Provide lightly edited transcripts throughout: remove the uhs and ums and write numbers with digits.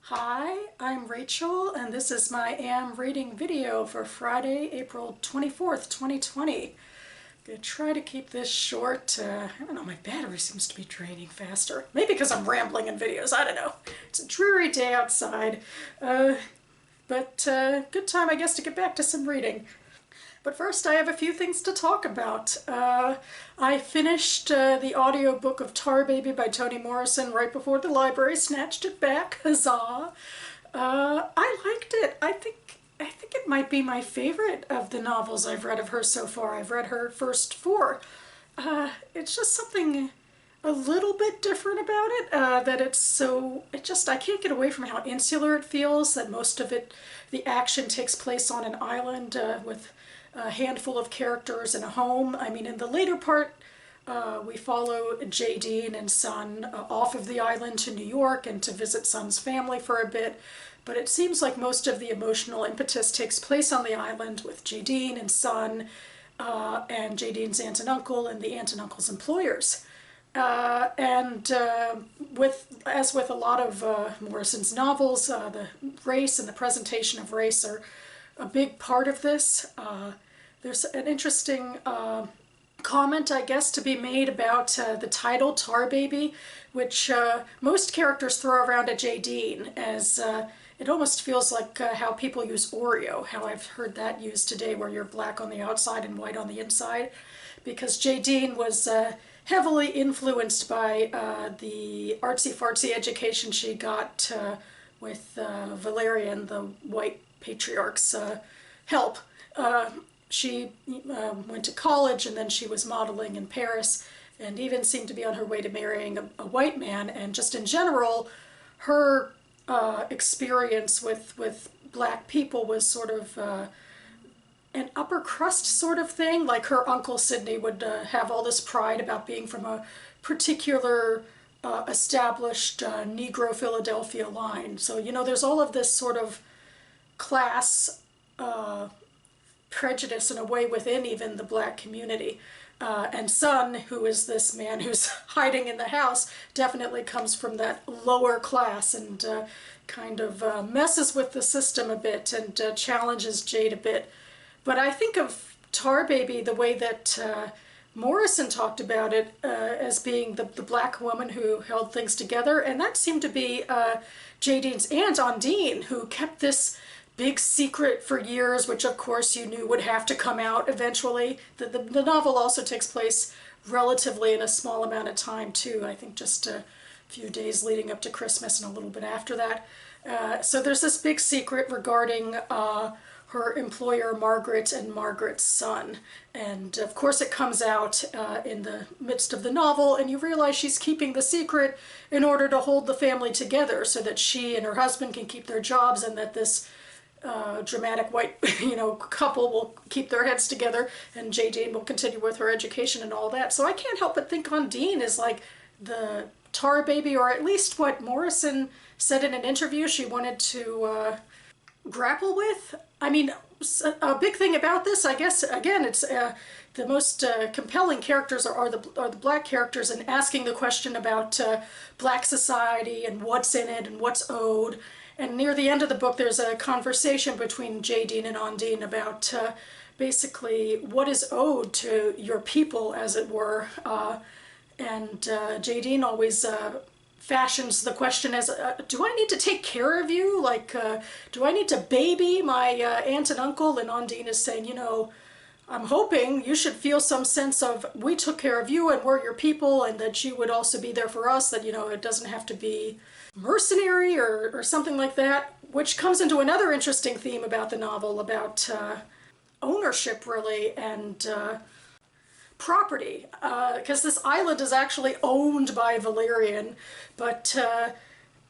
Hi, I'm Rachel, and this is my AM reading video for Friday, April 24th, 2020. I'm gonna try to keep this short. I don't know, my battery seems to be draining faster. Maybe because I'm rambling in videos, I don't know. It's a dreary day outside, but good time, I guess, to get back to some reading. But first, I have a few things to talk about. I finished the audiobook of Tarbaby by Toni Morrison right before the library snatched it back. Huzzah! I liked it. I think it might be my favorite of the novels I've read of her so far. I've read her first four. It's just something a little bit different about it, that I can't get away from how insular it feels, that most of it, the action takes place on an island with a handful of characters in a home. I mean, in the later part, we follow Jadine and Son off of the island to New York and to visit Son's family for a bit, but it seems like most of the emotional impetus takes place on the island with Jadine and Son, and Jadine's aunt and uncle and the aunt and uncle's employers. As with a lot of Morrison's novels, the race and the presentation of race are a big part of this. There's an interesting comment, I guess, to be made about the title Tarbaby, which most characters throw around at Jadine, as it almost feels like how people use Oreo, how I've heard that used today, where you're black on the outside and white on the inside, because Jadine was heavily influenced by the artsy-fartsy education she got with Valerian, the white patriarch's help. She went to college, and then she was modeling in Paris, and even seemed to be on her way to marrying a white man. And just in general, her experience with black people was sort of an upper crust sort of thing. Like her uncle Sidney would have all this pride about being from a particular established Negro Philadelphia line. So, you know, there's all of this sort of class prejudice in a way within even the black community. And Son, who is this man who's hiding in the house, definitely comes from that lower class and kind of messes with the system a bit and challenges Jade a bit. But I think of Tarbaby the way that Morrison talked about it, as being the black woman who held things together, and that seemed to be Jadine's aunt Undine, who kept this big secret for years, which of course you knew would have to come out eventually. The novel also takes place relatively in a small amount of time too, I think just a few days leading up to Christmas and a little bit after that. So there's this big secret regarding her employer Margaret and Margaret's son, and of course it comes out in the midst of the novel, and you realize she's keeping the secret in order to hold the family together so that she and her husband can keep their jobs, and that this dramatic white, couple will keep their heads together, and Jadine will continue with her education and all that. So I can't help but think Undine is like the Tarbaby, or at least what Morrison said in an interview she wanted to grapple with. I mean, a big thing about this, I guess, again, it's the most compelling characters are the black characters, and asking the question about black society and what's in it and what's owed. And near the end of the book, there's a conversation between Jadine and Undine about basically what is owed to your people, as it were. And Jadine always fashions the question as, do I need to take care of you? Like, do I need to baby my aunt and uncle? And Undine is saying, I'm hoping you should feel some sense of, we took care of you and we're your people, and that you would also be there for us, that, it doesn't have to be mercenary or something like that, which comes into another interesting theme about the novel, about ownership, really, and property, because this island is actually owned by Valerian, but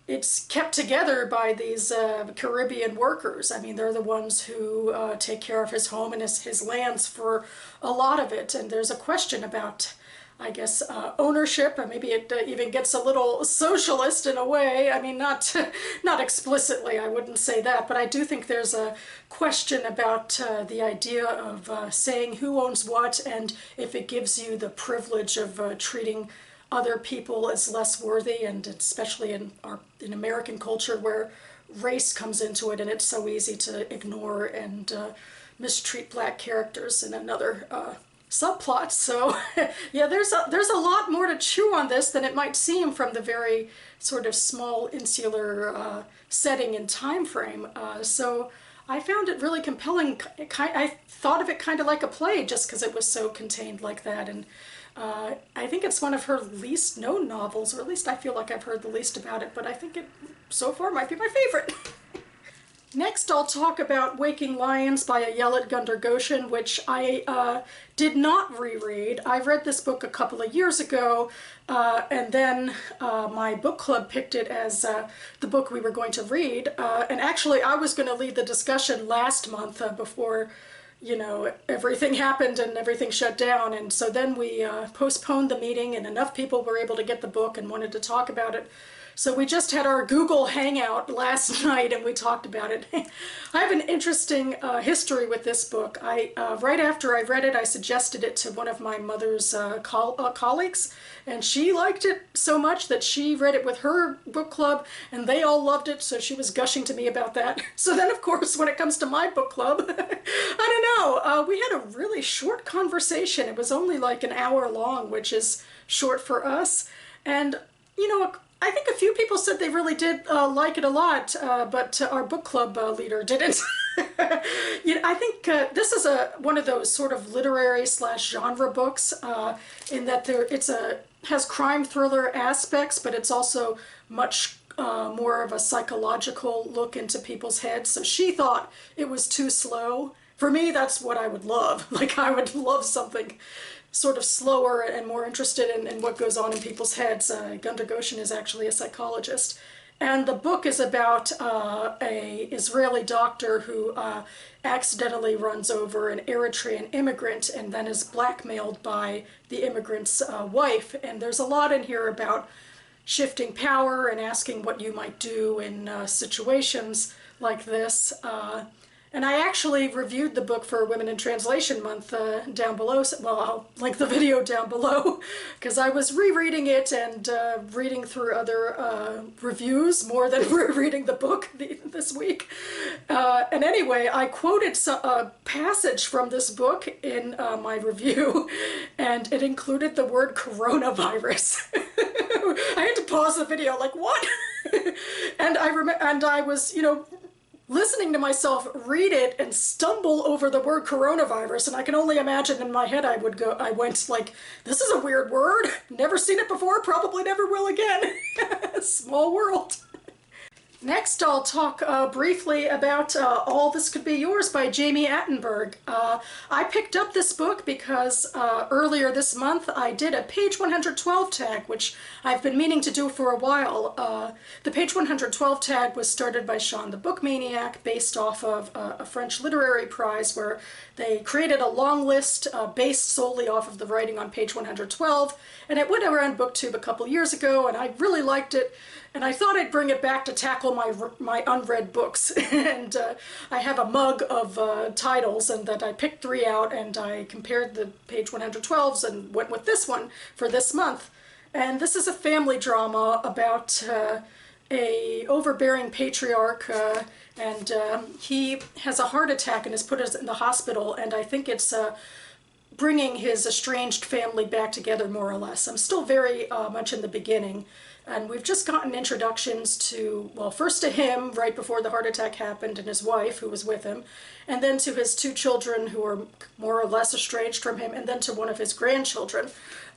it's kept together by these Caribbean workers. I mean, they're the ones who take care of his home and his lands for a lot of it. And there's a question about, I guess, ownership, and maybe it even gets a little socialist in a way. I mean, not explicitly, I wouldn't say that, but I do think there's a question about the idea of saying who owns what, and if it gives you the privilege of treating other people as less worthy, and especially in American culture where race comes into it, and it's so easy to ignore and mistreat black characters in another subplot. So yeah, there's a lot more to chew on this than it might seem from the very sort of small insular setting and time frame. So I found it really compelling. I thought of it kind of like a play just because it was so contained like that. And I think it's one of her least known novels, or at least I feel like I've heard the least about it, but I think it so far might be my favorite. Next, I'll talk about Waking Lions by Ayelet Gundar-Goshen, which I did not reread. I read this book a couple of years ago, and then my book club picked it as the book we were going to read. And actually, I was going to lead the discussion last month before, you know, everything happened and everything shut down. And so then we postponed the meeting, and enough people were able to get the book and wanted to talk about it. So we just had our Google Hangout last night and we talked about it. I have an interesting history with this book. Right after I read it, I suggested it to one of my mother's colleagues, and she liked it so much that she read it with her book club, and they all loved it, so she was gushing to me about that. So then, of course, when it comes to my book club, I don't know, we had a really short conversation. It was only like an hour long, which is short for us. And, you know, I think a few people said they really did like it a lot, but our book club leader didn't. You know, I think this is one of those sort of literary / genre books in that has crime thriller aspects, but it's also much more of a psychological look into people's heads. So she thought it was too slow. For me, that's what I would love. Like, I would love something sort of slower and more interested in what goes on in people's heads. Gundar-Goshen is actually a psychologist. And the book is about a Israeli doctor who accidentally runs over an Eritrean immigrant and then is blackmailed by the immigrant's wife. And there's a lot in here about shifting power and asking what you might do in situations like this. And I actually reviewed the book for Women in Translation Month down below. Well, I'll link the video down below, because I was rereading it and reading through other reviews more than reading the book this week. And anyway, I quoted a passage from this book in my review, and it included the word coronavirus. I had to pause the video, like, what? And I was, you know, listening to myself read it and stumble over the word coronavirus, and I can only imagine in my head I went like, this is a weird word, never seen it before, probably never will again. Small world. Next, I'll talk briefly about All This Could Be Yours by Jami Attenberg. I picked up this book because earlier this month I did a page 112 tag, which I've been meaning to do for a while. The page 112 tag was started by Sean the Book Maniac, based off of a French literary prize where they created a long list based solely off of the writing on page 112, and it went around BookTube a couple years ago, and I really liked it. And I thought I'd bring it back to tackle my unread books. And I have a mug of titles, and that I picked 3 out, and I compared the page 112s and went with this one for this month. And this is a family drama about a overbearing patriarch, and he has a heart attack and is put in the hospital, and I think it's bringing his estranged family back together, more or less. I'm still very much in the beginning. And we've just gotten introductions to, well, first to him right before the heart attack happened, and his wife who was with him, and then to his 2 children who are more or less estranged from him, and then to one of his grandchildren.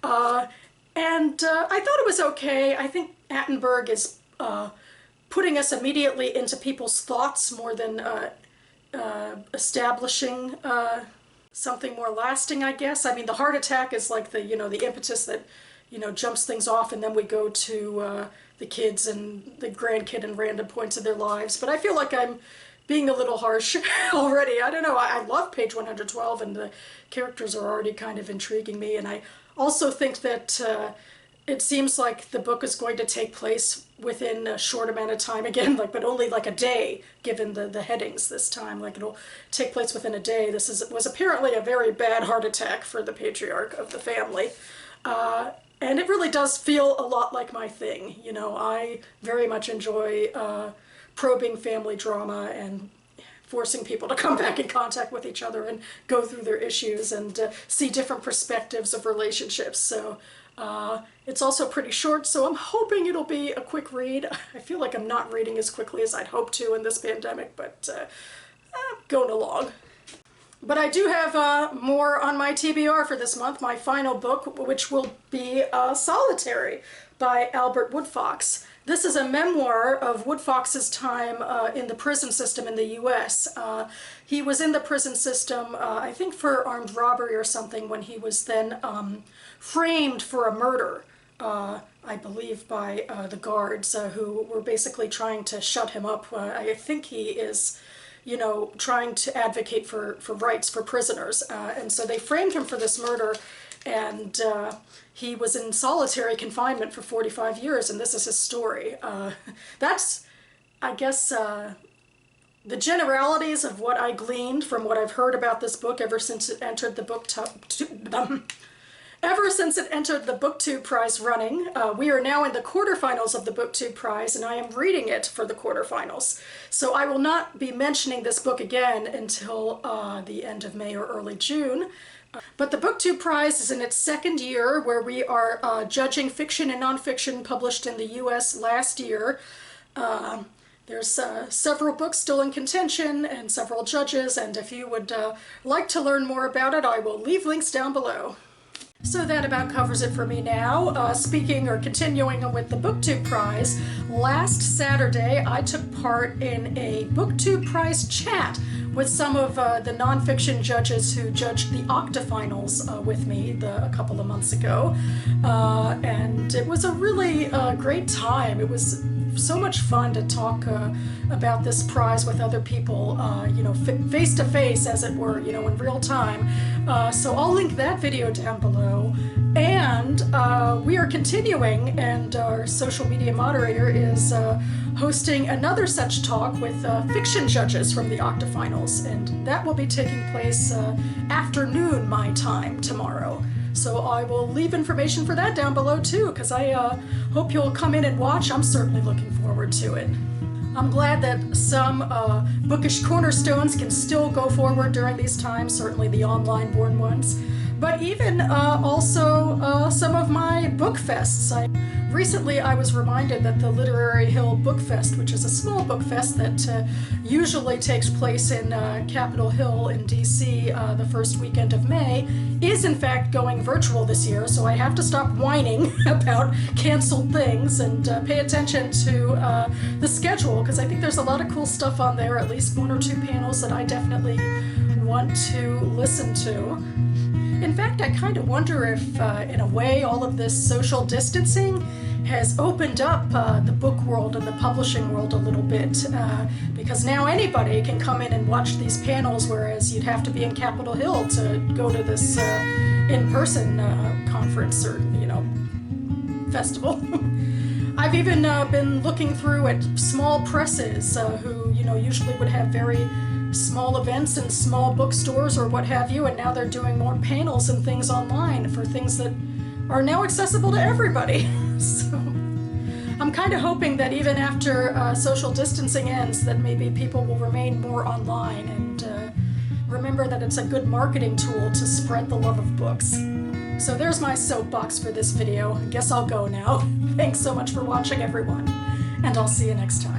I thought it was okay. I think Attenberg is putting us immediately into people's thoughts more than establishing something more lasting, I guess. I mean, the heart attack is like the, you know, the impetus that, you know, jumps things off, and then we go to the kids and the grandkid and random points of their lives. But I feel like I'm being a little harsh already. I don't know, I love page 112, and the characters are already kind of intriguing me, and I also think that it seems like the book is going to take place within a short amount of time again, like, but only like a day, given the headings this time. Like, it'll take place within a day. This was apparently a very bad heart attack for the patriarch of the family. And it really does feel a lot like my thing. You know, I very much enjoy probing family drama and forcing people to come back in contact with each other and go through their issues and see different perspectives of relationships. So it's also pretty short, so I'm hoping it'll be a quick read. I feel like I'm not reading as quickly as I'd hoped to in this pandemic, but I'm going along. But I do have more on my TBR for this month, my final book, which will be Solitaire by Albert Woodfox. This is a memoir of Woodfox's time in the prison system in the U.S. He was in the prison system, I think for armed robbery or something, when he was then framed for a murder, I believe by the guards who were basically trying to shut him up. I think he is, you know, trying to advocate for rights for prisoners. And so they framed him for this murder, and he was in solitary confinement for 45 years, and this is his story. That's, I guess, the generalities of what I gleaned from what I've heard about this book ever since it entered the BookTube Prize running. We are now in the quarterfinals of the BookTube Prize, and I am reading it for the quarterfinals. So I will not be mentioning this book again until the end of May or early June. But the BookTube Prize is in its second year, where we are judging fiction and nonfiction published in the U.S. last year. There's several books still in contention and several judges, and if you would like to learn more about it, I will leave links down below. So that about covers it for me now. Speaking or continuing with the BookTube Prize, last Saturday I took part in a BookTube Prize chat with some of the nonfiction judges who judged the octafinals with me a couple of months ago. And it was a really great time. It was so much fun to talk about this prize with other people, you know, face to face, as it were, you know, in real time. So I'll link that video down below. And we are continuing, and our social media moderator is hosting another such talk with fiction judges from the octafinals, and that will be taking place afternoon my time tomorrow. So I will leave information for that down below too, because I hope you'll come in and watch. I'm certainly looking forward to it. I'm glad that some bookish cornerstones can still go forward during these times, certainly the online born ones, but even also some of my book fests. Recently I was reminded that the Literary Hill Book Fest, which is a small book fest that usually takes place in Capitol Hill in DC the first weekend of May, is in fact going virtual this year, so I have to stop whining about canceled things and pay attention to the schedule, because I think there's a lot of cool stuff on there, at least one or two panels that I definitely want to listen to. In fact, I kind of wonder if, in a way, all of this social distancing has opened up the book world and the publishing world a little bit, because now anybody can come in and watch these panels, whereas you'd have to be in Capitol Hill to go to this in-person conference or, you know, festival. I've even been looking through at small presses who, you know, usually would have very small events in small bookstores or what have you, and now they're doing more panels and things online for things that are now accessible to everybody. So I'm kind of hoping that even after social distancing ends, that maybe people will remain more online and remember that it's a good marketing tool to spread the love of books. So there's my soapbox for this video. I guess I'll go now. Thanks so much for watching, everyone, and I'll see you next time.